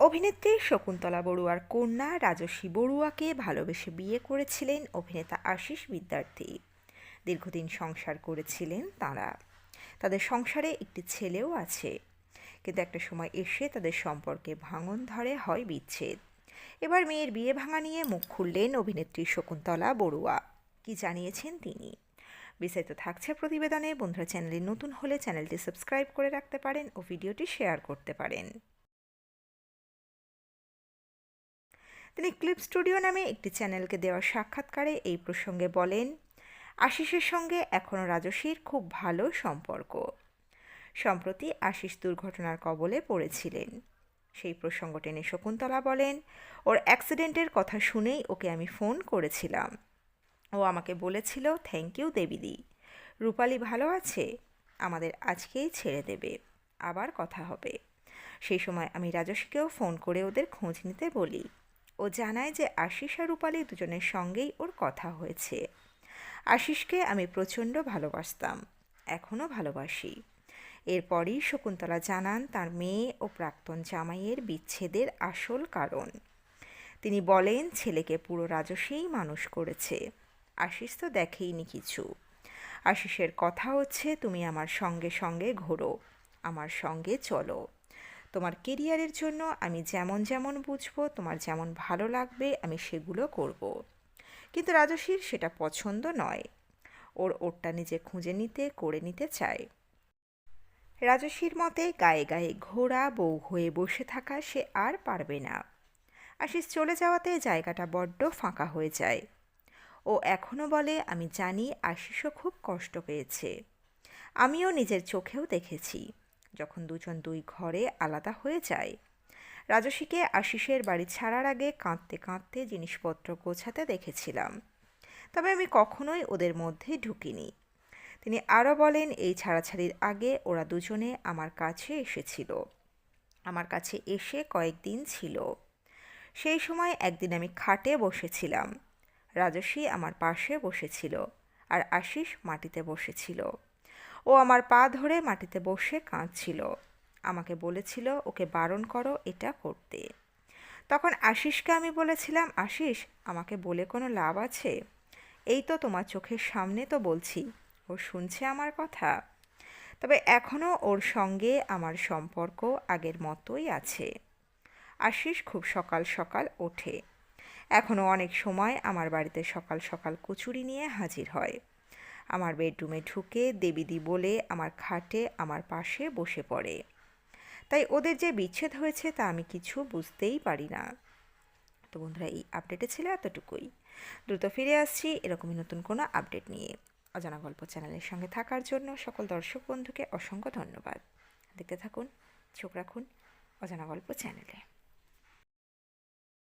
অভিনেত্রী শকুন্তলা বড়ুয়ার কন্যা রাজশ্রী বড়ুয়াকে ভালোবেসে বিয়ে করেছিলেন অভিনেতা আশিস বিদ্যার্থী। দীর্ঘদিন সংসার করেছিলেন তাঁরা। তাদের সংসারে একটি ছেলেও আছে, কিন্তু একটা সময় এসে তাদের সম্পর্কে ভাঙন ধরে, হয় বিচ্ছেদ। এবার মেয়ের বিয়ে ভাঙা নিয়ে মুখ খুললেন অভিনেত্রী শকুন্তলা বড়ুয়া। কি জানিয়েছেন তিনি? বিস্তারিত থাকছে প্রতিবেদনে। বন্ধুরা, চ্যানেলে নতুন হলে চ্যানেলটি সাবস্ক্রাইব করে রাখতে পারেন ও ভিডিওটি শেয়ার করতে পারেন। তিনি ক্লিপ স্টুডিও নামে একটি চ্যানেলকে দেওয়া সাক্ষাৎকারে এই প্রসঙ্গে বলেন, আশিসের সঙ্গে এখনও রাজশ্রীর খুব ভালো সম্পর্ক। সম্প্রতি আশিস দুর্ঘটনার কবলে পড়েছিলেন। সেই প্রসঙ্গ টেনে শকুন্তলা বলেন, ওর অ্যাক্সিডেন্টের কথা শুনেই ওকে আমি ফোন করেছিলাম। ও আমাকে বলেছিল, থ্যাংক ইউ দেবীদি, রূপালী ভালো আছে, আমাদের আজকেই ছেড়ে দেবে, আবার কথা হবে। সেই সময় আমি রাজশ্রীকেও ফোন করে ওদের খোঁজ নিতে বলি। ও জানায় যে আশিস আর রূপালী দুজনের সঙ্গেই ওর কথা হয়েছে। আশিসকে আমি প্রচণ্ড ভালোবাসতাম, এখনও ভালোবাসি। এরপরই শকুন্তলা জানান তার মেয়ে ও প্রাক্তন জামাইয়ের বিচ্ছেদের আসল কারণ। তিনি বলেন, ছেলেকে পুরো রাজশ্রীই মানুষ করেছে, আশিস তো দেখেইনি কিছু। আশিসের কথা হচ্ছে, তুমি আমার সঙ্গে সঙ্গে ঘোরো, আমার সঙ্গে চলো, তোমার কেরিয়ারের জন্য আমি যেমন যেমন বুঝবো, তোমার যেমন ভালো লাগবে আমি সেগুলো করব। কিন্তু রাজশ্রীর সেটা পছন্দ নয়। ওরটা নিজে খুঁজে নিতে, করে নিতে চায়। রাজশ্রীর মতে গায়ে গায়ে ঘোড়া, বউ হয়ে বসে থাকা সে আর পারবে না। আশিস চলে যাওয়াতে জায়গাটা বড্ড ফাঁকা হয়ে যায়। ও এখনও বলে, আমি জানি আশিসও খুব কষ্ট পেয়েছে, আমিও নিজের চোখেও দেখেছি যখন দুজন দুই ঘরে আলাদা হয়ে যায়। রাজশ্রীকে আশিসের বাড়ি ছাড়ার আগে কাঁদতে কাঁদতে জিনিসপত্র গোছাতে দেখেছিলাম, তবে আমি কখনোই ওদের মধ্যে ঢুকিনি। তিনি আরও বলেন, এই ছাড়াছাড়ির আগে ওরা দুজনে আমার কাছে এসেছিল, আমার কাছে এসে কয়েকদিন ছিল। সেই সময় একদিন আমি খাটে বসেছিলাম, রাজশ্রী আমার পাশে বসেছিল, আর আশিস মাটিতে বসেছিল। ও আমার পা ধরে মাটিতে বসে কাঁদছিল, আমাকে বলেছিল ওকে বারণ করো এটা করতে। তখন আশিসকে আমি বলেছিলাম, আশিস, আমাকে বলে কোনো লাভ আছে? এই তো তোমার চোখের সামনে তো বলছি, ও শুনছে আমার কথা। তবে এখনও ওর সঙ্গে আমার সম্পর্ক আগের মতোই আছে। আশিস খুব সকাল সকাল ওঠে, এখনও অনেক সময় আমার বাড়িতে সকাল সকাল কচুরি নিয়ে হাজির হয়। আমার বেডরুমে ঢুকে দেবীদি বলে আমার খাটে আমার পাশে বসে পড়ে। তাই ওদের যে বিচ্ছেদ হয়েছে তা আমি কিছু বুঝতেই পারি না। তো বন্ধুরা, এই আপডেটে ছিল এতটুকুই। দ্রুত ফিরে আসছি এরকমই নতুন কোনো আপডেট নিয়ে। অজানা গল্প চ্যানেলের সঙ্গে থাকার জন্য সকল দর্শক বন্ধুকে অসংখ্য ধন্যবাদ। দেখতে থাকুন, চোখ রাখুন অজানা গল্প চ্যানেলে।